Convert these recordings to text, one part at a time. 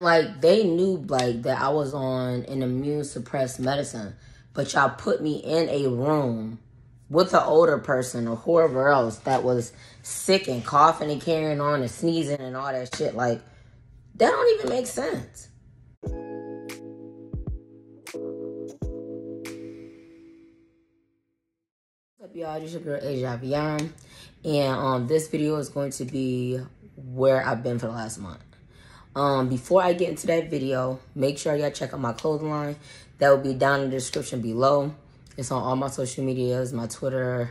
Like, they knew, like, that I was on an immune suppressed medicine, but y'all put me in a room with an older person or whoever else that was sick and coughing and carrying on and sneezing and all that shit. Like, that don't even make sense. What's up, y'all? This is your girl, Asia Beyond. And this video is going to be where I've been for the last month. Before I get into that video, make sure y'all check out my clothing line. That will be down in the description below. It's on all my social medias, my Twitter,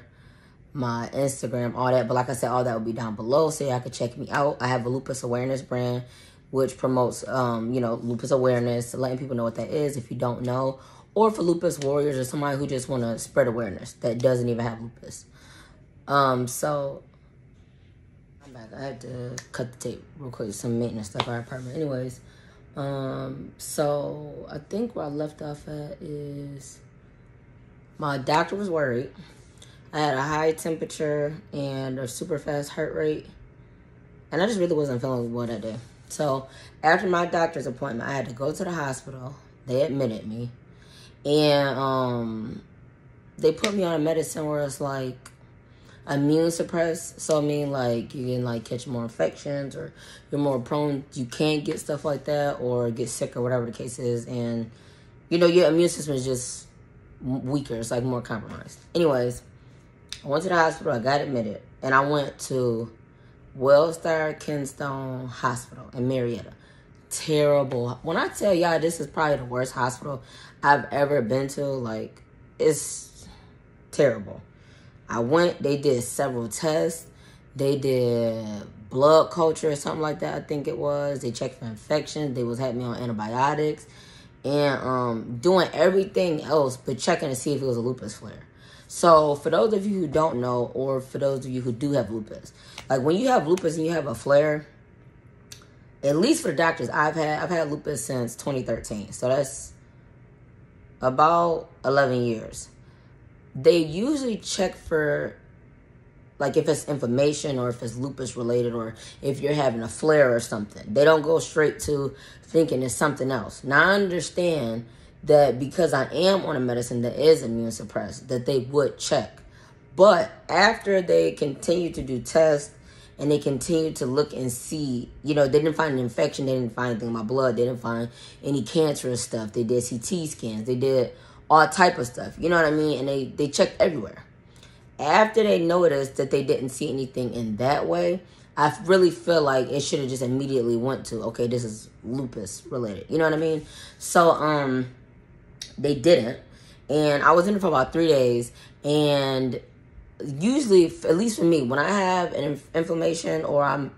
my Instagram, all that. But like I said, all that will be down below so y'all can check me out. I have a lupus awareness brand, which promotes, lupus awareness, letting people know what that is if you don't know. Or for lupus warriors or somebody who just want to spread awareness that doesn't even have lupus. So I'm back. I had to cut the tape real quick. Some maintenance stuff at our apartment. Anyways, so I think where I left off at is my doctor was worried. I had a high temperature and a super fast heart rate. And I just really wasn't feeling well that day. So after my doctor's appointment, I had to go to the hospital. They admitted me. And they put me on a medicine where it's like immune suppressed. So I mean, like, you can like catch more infections, or you're more prone, you can get stuff like that, or get sick, or whatever the case is. And your immune system is just weaker. It's like more compromised. Anyways, I went to the hospital. I got admitted, and I went to Wellstar Kensington Hospital in Marietta. Terrible. When I tell y'all this is probably the worst hospital I've ever been to, like, it's terrible. I went, they did several tests. They did blood culture or something like that, I think it was. They checked for infections. They was having me on antibiotics and doing everything else but checking to see if it was a lupus flare. So for those of you who don't know, or for those of you who do have lupus, like when you have lupus and you have a flare, at least for the doctors, I've had lupus since 2013. So that's about 11 years. They usually check for, like, if it's inflammation or if it's lupus related or if you're having a flare or something. They don't go straight to thinking it's something else. Now, I understand that because I am on a medicine that is immune suppressed, that they would check. But after they continue to do tests and they continue to look and see, they didn't find an infection, they didn't find anything in my blood, they didn't find any cancerous stuff. They did CT scans, they did all type of stuff, you know what I mean? And they checked everywhere. After they noticed that they didn't see anything in that way, I really feel like it should have just immediately went to, okay, this is lupus related, you know what I mean? So, they didn't. And I was in it for about 3 days. And usually, at least for me, when I have an inflammation or I'm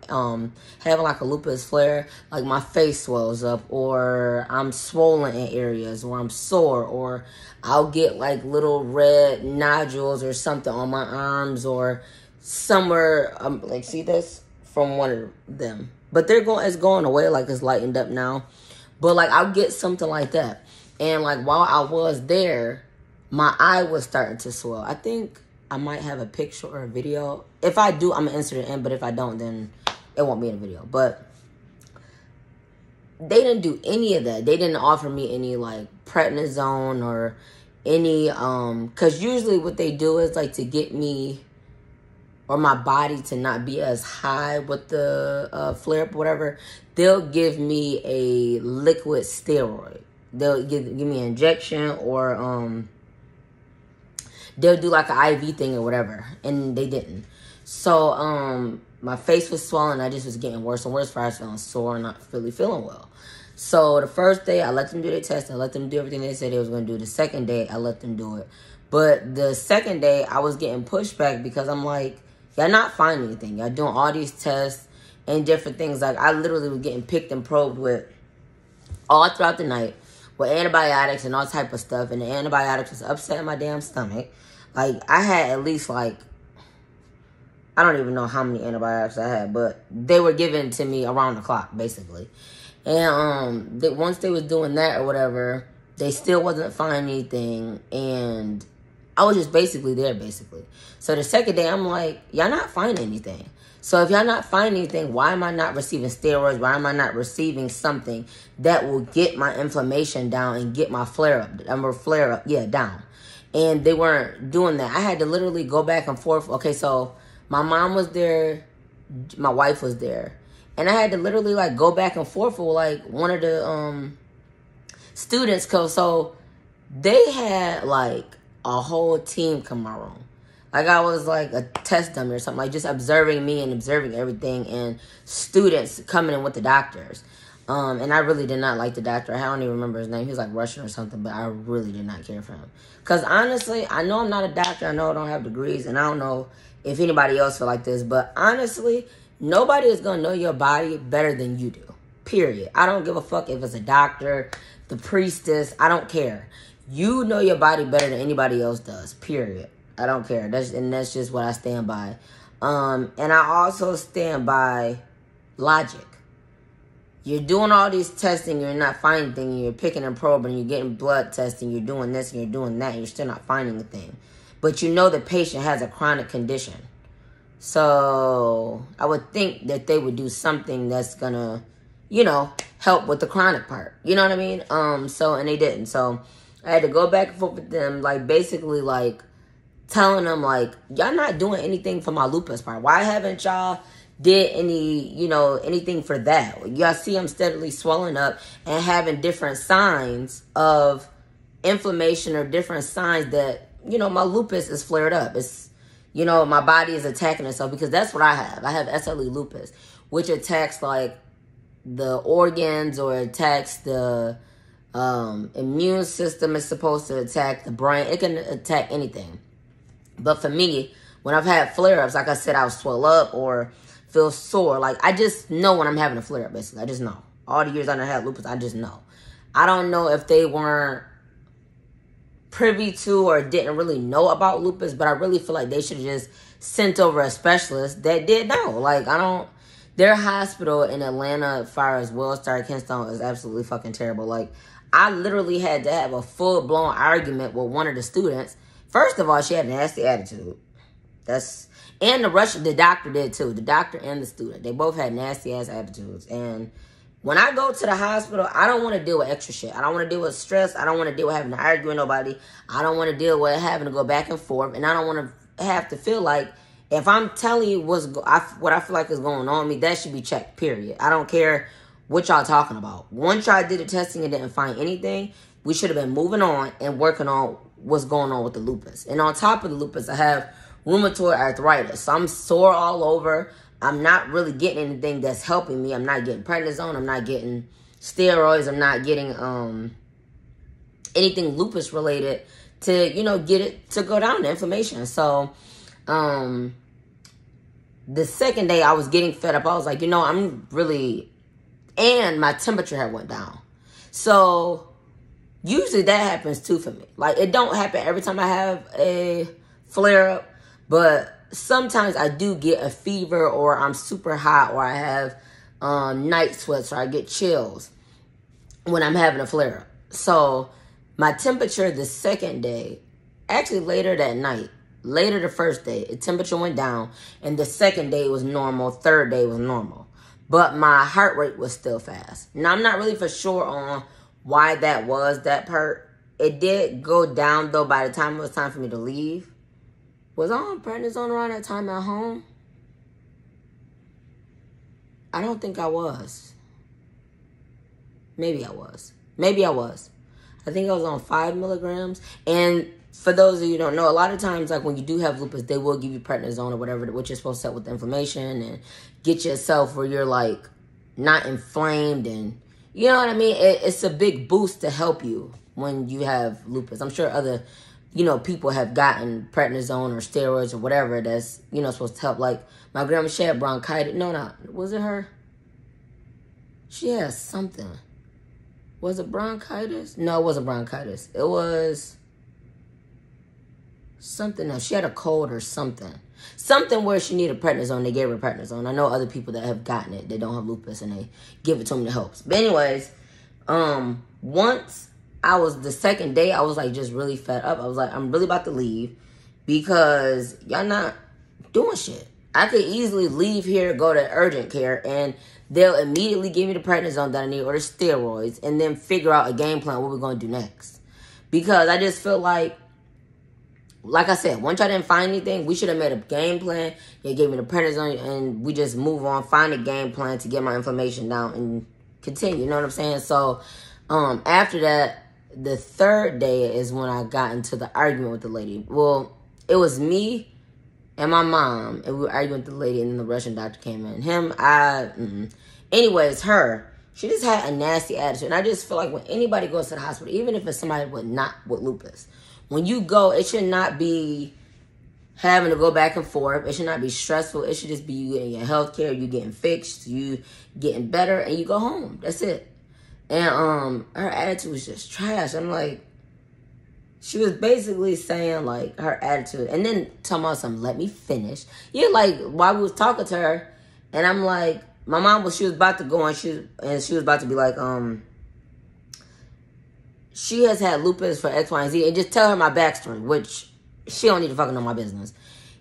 having like a lupus flare, like my face swells up, or I'm swollen in areas, or I'm sore, or I'll get like little red nodules or something on my arms or somewhere. Like, see this from one of them, but it's going away. Like, it's lightened up now, but like I'll get something like that. And like while I was there, my eye was starting to swell. I think I might have a picture or a video. If I do, I'm going to insert it in. But if I don't, then it won't be in the video. But they didn't do any of that. They didn't offer me any, like, prednisone or any, because usually what they do is, like, to get me or my body to not be as high with the flare-up or whatever, they'll give me a liquid steroid. They'll give me an injection, or they'll do like an IV thing or whatever, and they didn't. So my face was swollen. I just was getting worse and worse. I was feeling sore and not really feeling well. So the first day, I let them do their test. I let them do everything they said they was going to do. The second day, I let them do it. But the second day, I was getting pushback because I'm like, y'all not finding anything. Y'all doing all these tests and different things. Like, I literally was getting picked and probed with all throughout the night with antibiotics and all type of stuff. And the antibiotics was upsetting my damn stomach. Like, I had at least, like, I don't even know how many antibiotics I had, but they were given to me around the clock, basically. And once they was doing that or whatever, they still wasn't finding anything. And I was just basically there, basically. So the second day, I'm like, y'all not finding anything. So if y'all not finding anything, why am I not receiving steroids? Why am I not receiving something that will get my inflammation down and get my flare-up, down? And they weren't doing that. I had to literally go back and forth. Okay, so my mom was there, my wife was there, and I had to literally like go back and forth with like one of the students, so they had like a whole team come my room. Like I was like a test dummy or something, like just observing me and observing everything, and students coming in with the doctors. And I really did not like the doctor. I don't even remember his name. He was like Russian or something, but I really did not care for him. Because honestly, I know I'm not a doctor. I know I don't have degrees, and I don't know if anybody else feel like this, but honestly, nobody is going to know your body better than you do. Period. I don't give a fuck if it's a doctor, the priestess. I don't care. You know your body better than anybody else does. Period. I don't care. That's just what I stand by. And I also stand by logic. You're doing all these testing, you're not finding things, you're picking and probing, you're getting blood testing, you're doing this and you're doing that, and you're still not finding a thing. But you know the patient has a chronic condition. So I would think that they would do something that's gonna, help with the chronic part. You know what I mean? And they didn't. So I had to go back and forth with them, like basically like telling them like, y'all not doing anything for my lupus part. Why haven't y'all did anything for that? Y'all see I'm steadily swelling up and having different signs of inflammation or different signs that, my lupus is flared up. It's, my body is attacking itself, because that's what I have. I have SLE lupus, which attacks like the organs or attacks the immune system. Is supposed to attack the brain. It can attack anything. But for me, when I've had flare-ups, like I said, I'll swell up or feel sore. Like, I just know when I'm having a flare-up, basically. I just know. All the years I had lupus, I just know. I don't know if they weren't privy to or didn't really know about lupus, but I really feel like they should have just sent over a specialist that did know. Like, their hospital in Atlanta, as far as Wellstar Kensington, is absolutely fucking terrible. Like, I literally had to have a full-blown argument with one of the students. First of all, she had a nasty attitude. And the doctor did too. The doctor and the student. They both had nasty ass attitudes. And when I go to the hospital, I don't want to deal with extra shit. I don't want to deal with stress. I don't want to deal with having to argue with nobody. I don't want to deal with having to go back and forth. And I don't want to have to feel like, if I'm telling you what I feel like is going on with me, that should be checked, period. I don't care what y'all talking about. Once y'all did the testing and didn't find anything, we should have been moving on and working on what's going on with the lupus. And on top of the lupus, I have rheumatoid arthritis. So I'm sore all over. I'm not really getting anything that's helping me. I'm not getting prednisone. I'm not getting steroids. I'm not getting anything lupus related to, get it to go down, the inflammation. So the second day I was getting fed up. I was like, I'm really, and my temperature had went down. So usually that happens too for me. Like, it don't happen every time I have a flare-up, but sometimes I do get a fever, or I'm super hot, or I have night sweats, or I get chills when I'm having a flare-up. So my temperature the second day, actually later that night, later the first day, the temperature went down, and the second day was normal, third day was normal. But my heart rate was still fast. Now, I'm not really for sure on why that was, that part. It did go down, though, by the time it was time for me to leave. Was I on prednisone around that time at home? I don't think I was. Maybe I was. I think I was on 5 milligrams. And for those of you who don't know, a lot of times, like when you do have lupus, they will give you prednisone or whatever, which is supposed to help with the inflammation and get yourself where you're like not inflamed, and you know what I mean? It's a big boost to help you when you have lupus. I'm sure other, people have gotten prednisone or steroids or whatever that's, supposed to help. Like my grandma, she had bronchitis. No, was it her? She had something. Was it bronchitis? No, it wasn't bronchitis. It was something else. She had a cold or something. Something where she needed prednisone. They gave her prednisone. I know other people that have gotten it. They don't have lupus, and they give it to them to help. But anyways, once the second day, I was like just really fed up. I was like, I'm really about to leave because y'all not doing shit. I could easily leave here, go to urgent care, and they'll immediately give me the prednisone that I need or the steroids, and then figure out a game plan what we're going to do next. Because I just feel like I said, once y'all didn't find anything, we should have made a game plan. They gave me the prednisone, and we just move on, find a game plan to get my inflammation down and continue. You know what I'm saying? So, after that, the third day is when I got into the argument with the lady. Well, it was me and my mom, and we were arguing with the lady, and then the Russian doctor came in. Anyways, her, she just had a nasty attitude. And I just feel like when anybody goes to the hospital, even if it's somebody with lupus, when you go, it should not be having to go back and forth. It should not be stressful. It should just be you getting your health care, you getting fixed, you getting better, and you go home. That's it. And her attitude was just trash. I'm like, she was basically saying, like, her attitude. And then talking about something, let me finish. Yeah, like, while we was talking to her, and I'm like, my mom she was about to go, and she was about to be like, she has had lupus for X, Y, and Z, and just tell her my backstory, which she don't need to fucking know my business.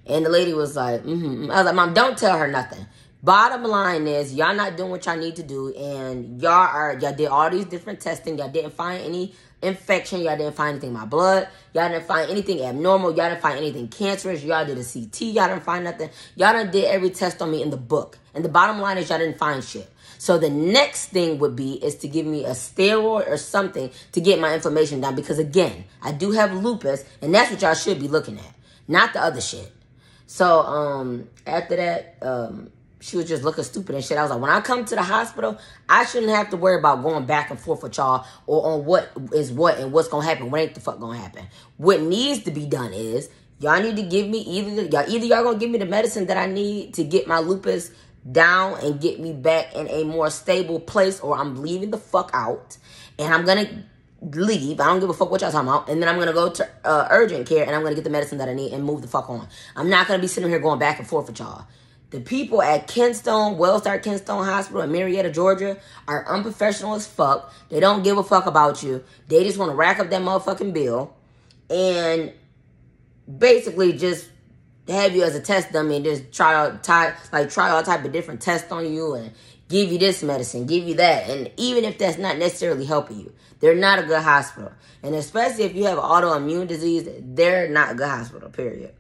And the lady was like, I was like, Mom, don't tell her nothing. Bottom line is, y'all not doing what y'all need to do, and y'all did all these different testing. Y'all didn't find any infection. Y'all didn't find anything in my blood. Y'all didn't find anything abnormal. Y'all didn't find anything cancerous. Y'all did a CT. Y'all didn't find nothing. Y'all done did every test on me in the book. And the bottom line is y'all didn't find shit. So the next thing would be is to give me a steroid or something to get my inflammation down. Because again, I do have lupus, and that's what y'all should be looking at, not the other shit. So after that, she was just looking stupid and shit. I was like, when I come to the hospital, I shouldn't have to worry about going back and forth with y'all or on what is what and what's going to happen. What ain't the fuck going to happen? What needs to be done is y'all need to give me either y'all going to give me the medicine that I need to get my lupus down and get me back in a more stable place, or I'm leaving the fuck out and I'm going to leave. I don't give a fuck what y'all talking about. And then I'm going to go to urgent care and I'm going to get the medicine that I need and move the fuck on. I'm not going to be sitting here going back and forth with y'all. The people at Wellstar Kentstone Hospital in Marietta, Georgia are unprofessional as fuck. They don't give a fuck about you. They just want to rack up that motherfucking bill and basically just have you as a test dummy and just try all type of different tests on you and give you this medicine, give you that. And even if that's not necessarily helping you, they're not a good hospital. And especially if you have autoimmune disease, they're not a good hospital, period.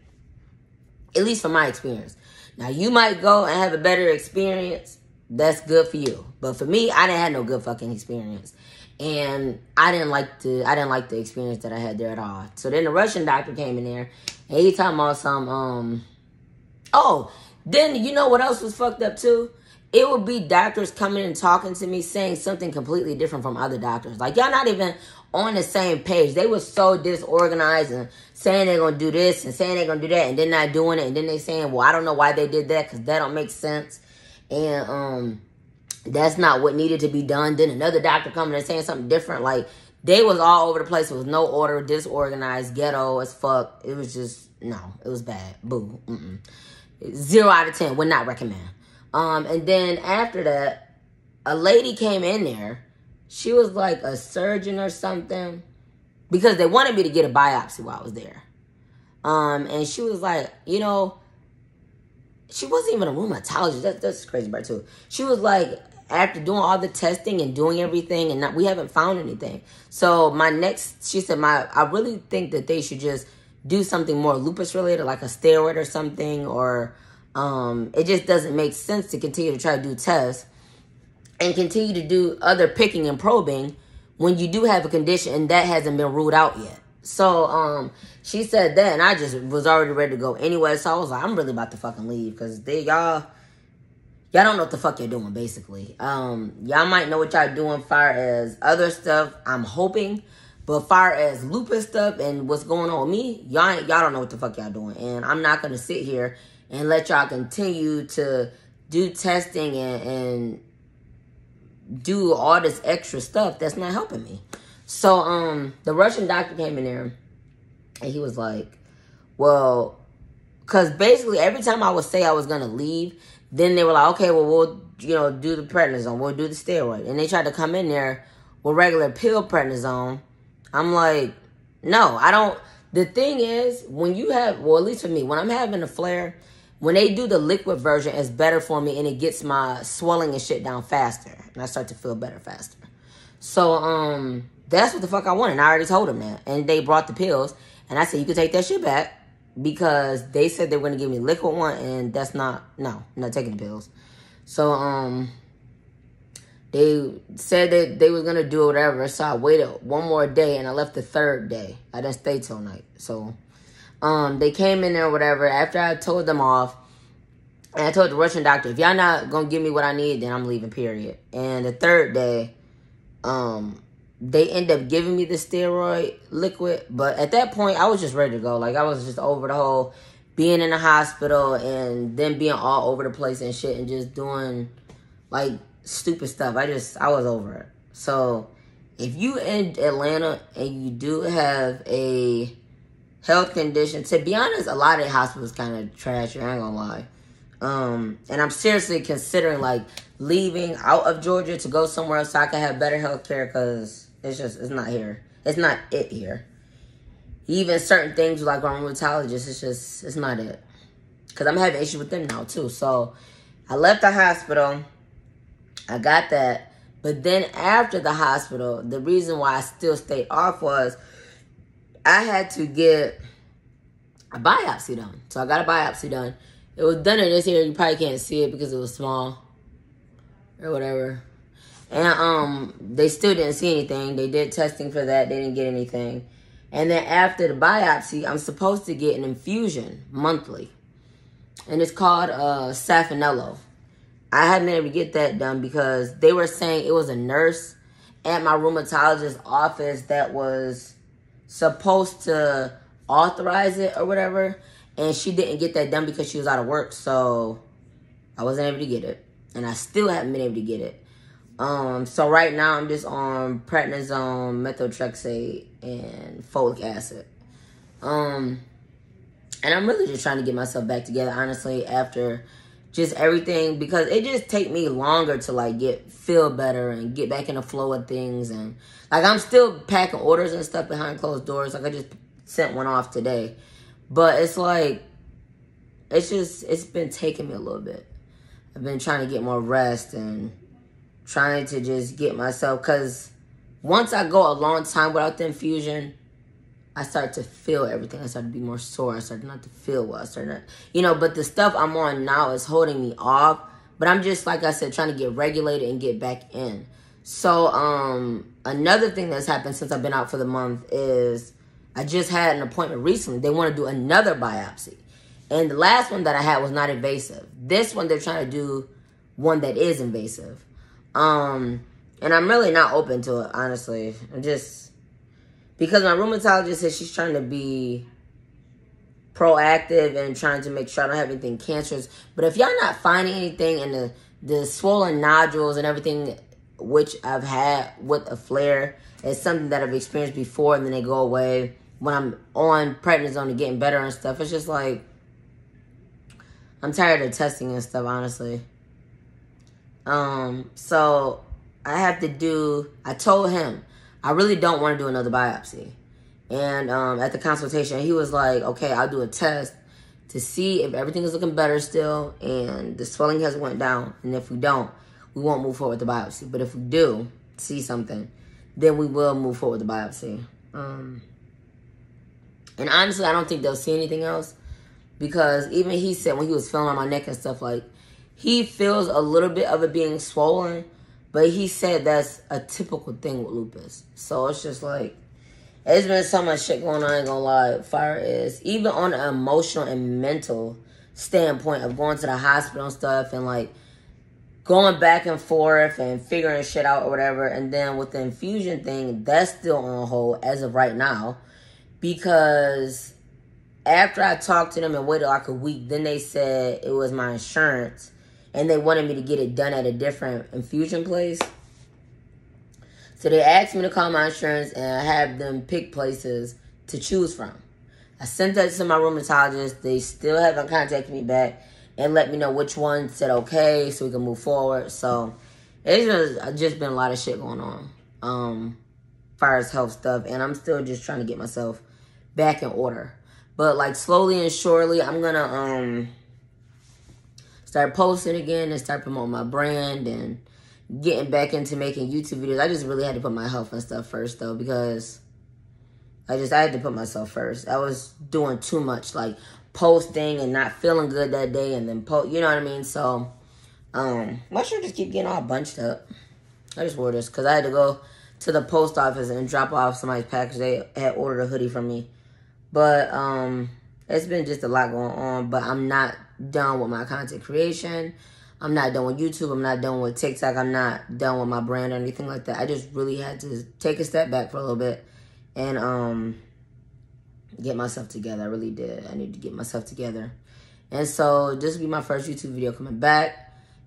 At least from my experience. Now, you might go and have a better experience. That's good for you. But for me, I didn't have no good fucking experience. And I didn't like the experience that I had there at all. So then the Russian doctor came in there and he talking about some, then you know what else was fucked up too? It would be doctors coming and talking to me saying something completely different from other doctors. Like, y'all not even on the same page. They were so disorganized and saying they're going to do this and saying they're going to do that and then not doing it. And then they saying, well, I don't know why they did that because that don't make sense. And that's not what needed to be done. Then another doctor coming and saying something different. Like, they was all over the place. It was no order, disorganized, ghetto as fuck. It was just, no, it was bad. Boo. 0 out of 10. Would not recommend. And then after that, a lady came in there. She was like a surgeon or something because they wanted me to get a biopsy while I was there. And she was like, you know, she wasn't even a rheumatologist. That's the crazy part too. She was like, after doing all the testing and doing everything, and we haven't found anything. So she said, I really think that they should just do something more lupus related, like a steroid or something, or it just doesn't make sense to continue to try to do tests and continue to do other picking and probing when you do have a condition and that hasn't been ruled out yet. So she said that, and I just was already ready to go anyway. So I was like, I'm really about to fucking leave because y'all don't know what the fuck you're doing, basically. Y'all might know what y'all doing far as other stuff, I'm hoping. But far as lupus stuff and what's going on with me, y'all don't know what the fuck y'all doing. And I'm not going to sit here and let y'all continue to do testing and do all this extra stuff that's not helping me. So the Russian doctor came in there and he was like, well, because basically every time I would say I was going to leave, then they were like, okay, well, we'll, do the prednisone. We'll do the steroid. And they tried to come in there with regular pill prednisone. I'm like, no, I don't. The thing is, when you have, well, at least for me, when I'm having a flare, When they do the liquid version, it's better for me, and it gets my swelling and shit down faster, and I start to feel better faster. So, that's what the fuck I wanted. And I already told them that. And they brought the pills. And I said, you can take that shit back. Because they said they were going to give me liquid one. And that's not, no, I'm not taking the pills. So, they said that they was going to do whatever. So I waited one more day. And I left the third day. I didn't stay till night. So, they came in there or whatever. After I told them off. And I told the Russian doctor, if y'all not going to give me what I need, then I'm leaving, period. And the third day, they end up giving me the steroid liquid, but at that point, I was just ready to go. Like, I was just over the whole being in the hospital and then being all over the place and shit and just doing, like, stupid stuff. I was over it. So, if you in Atlanta and you do have a health condition, to be honest, a lot of the hospitals kind of trash, I ain't gonna lie. And I'm seriously considering, like, leaving out of Georgia to go somewhere else so I can have better health care, because it's not here. It's not it here. Even certain things like our rheumatologist, it's not it. Because I'm having issues with them now, too. So, I left the hospital. I got that. But then after the hospital, the reason why I still stayed off was I had to get a biopsy done. So, I got a biopsy done. It was done in this area. You probably can't see it because it was small. Or whatever. And they still didn't see anything. They did testing for that. They didn't get anything. And then after the biopsy, I'm supposed to get an infusion monthly. And it's called Safinello. I hadn't been able to get that done because they were saying it was a nurse at my rheumatologist's office that was supposed to authorize it or whatever. And she didn't get that done because she was out of work. So I wasn't able to get it. And I still haven't been able to get it. So right now I'm just on prednisone, methotrexate, and folic acid. And I'm really just trying to get myself back together, honestly, after just everything, because it just take me longer to like feel better and get back in the flow of things. And like I'm still packing orders and stuff behind closed doors. Like I just sent one off today. But it's like, it's been taking me a little bit. I've been trying to get more rest and trying to just get myself, because once I go a long time without the infusion, I start to feel everything. I start to be more sore. I start not to feel well. I start not, but the stuff I'm on now is holding me off. But I'm just, like I said, trying to get regulated and get back in. So, another thing that's happened since I've been out for the month is I just had an appointment recently. They want to do another biopsy. And the last one that I had was not invasive. This one, they're trying to do one that is invasive. And I'm really not open to it, honestly. I'm just, because my rheumatologist says she's trying to be proactive and trying to make sure I don't have anything cancerous. But if y'all not finding anything in the swollen nodules and everything, which I've had with a flare, it's something that I've experienced before and then they go away. When I'm on prednisone and getting better and stuff, it's just like, I'm tired of testing and stuff, honestly. So I have to do, I told him, I really don't want to do another biopsy. And at the consultation, he was like, okay, I'll do a test to see if everything is looking better still and the swelling has went down. And if we don't, we won't move forward with the biopsy. But if we do see something, then we will move forward with the biopsy. And honestly, I don't think they'll see anything else. Because even he said when he was feeling on my neck and stuff, like, he feels a little bit of it being swollen. But he said that's a typical thing with lupus. So it's just like, it's been so much shit going on, I ain't gonna lie. Fire is, even on an emotional and mental standpoint of going to the hospital and stuff and like going back and forth and figuring shit out or whatever. And then with the infusion thing, that's still on hold as of right now. Because after I talked to them and waited like a week, then they said it was my insurance and they wanted me to get it done at a different infusion place. So they asked me to call my insurance and have them pick places to choose from. I sent that to my rheumatologist. They still haven't contacted me back and let me know which one said okay so we can move forward. So it's just been a lot of shit going on. Far as health stuff. And I'm still just trying to get myself back in order. But like slowly and surely, I'm gonna start posting again and start promoting my brand and getting back into making YouTube videos. I just really had to put my health and stuff first, though, because I had to put myself first. I was doing too much, like posting and not feeling good that day, and then you know what I mean? So, my shirt just keep getting all bunched up. I just wore this because I had to go to the post office and drop off somebody's package. They had ordered a hoodie from me. But it's been just a lot going on. But I'm not done with my content creation. I'm not done with YouTube. I'm not done with TikTok. I'm not done with my brand or anything like that. I just really had to take a step back for a little bit and get myself together. I really did. I need to get myself together. And so this will be my first YouTube video coming back.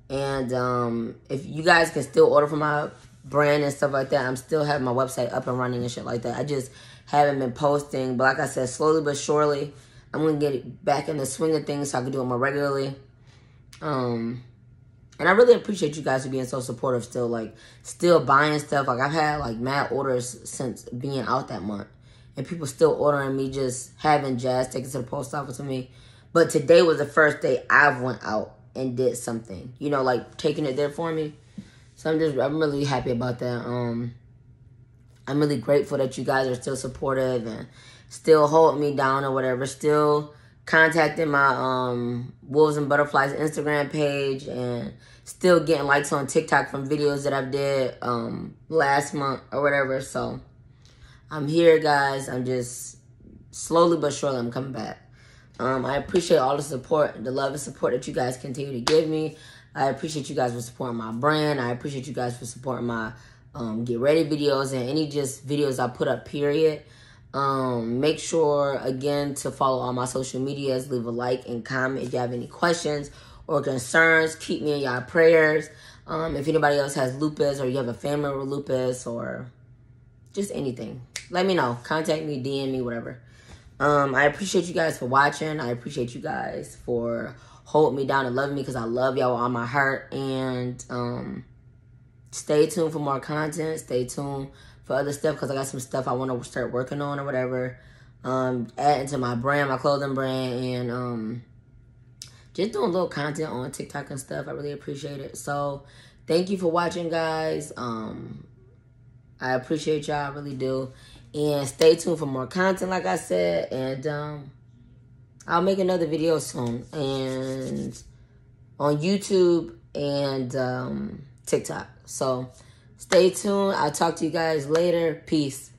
And if you guys can still order from my brand and stuff like that, I'm still having my website up and running and shit like that. I just haven't been posting. But like I said, slowly but surely, I'm going to get it back in the swing of things so I can do it more regularly. And I really appreciate you guys for being so supportive still. Like, still buying stuff. Like, I've had, like, mad orders since being out that month. And people still ordering me, just having Jazz take it to the post office with me. But today was the first day I've went out and did something, you know, like taking it there for me. So I'm really happy about that. I'm really grateful that you guys are still supportive and still holding me down or whatever. Still contacting my Wolves and Butterflies Instagram page and still getting likes on TikTok from videos that I did last month or whatever. So I'm here, guys. I'm just slowly but surely I'm coming back. I appreciate all the support, the love and support that you guys continue to give me. I appreciate you guys for supporting my brand. I appreciate you guys for supporting my get ready videos and any just videos I put up, period. Make sure, again, to follow all my social medias. Leave a like and comment if you have any questions or concerns. Keep me in y'all prayers. If anybody else has lupus or you have a family with lupus or just anything, let me know. Contact me, DM me, whatever. I appreciate you guys for watching. I appreciate you guys for holding me down and loving me because I love y'all with all my heart. And stay tuned for more content. Stay tuned for other stuff because I got some stuff I want to start working on or whatever. Adding to my brand, my clothing brand, and just doing a little content on TikTok and stuff. I really appreciate it. So thank you for watching, guys. I appreciate y'all. I really do. And stay tuned for more content, like I said. And I'll make another video soon. And on YouTube and TikTok. So stay tuned. I'll talk to you guys later. Peace.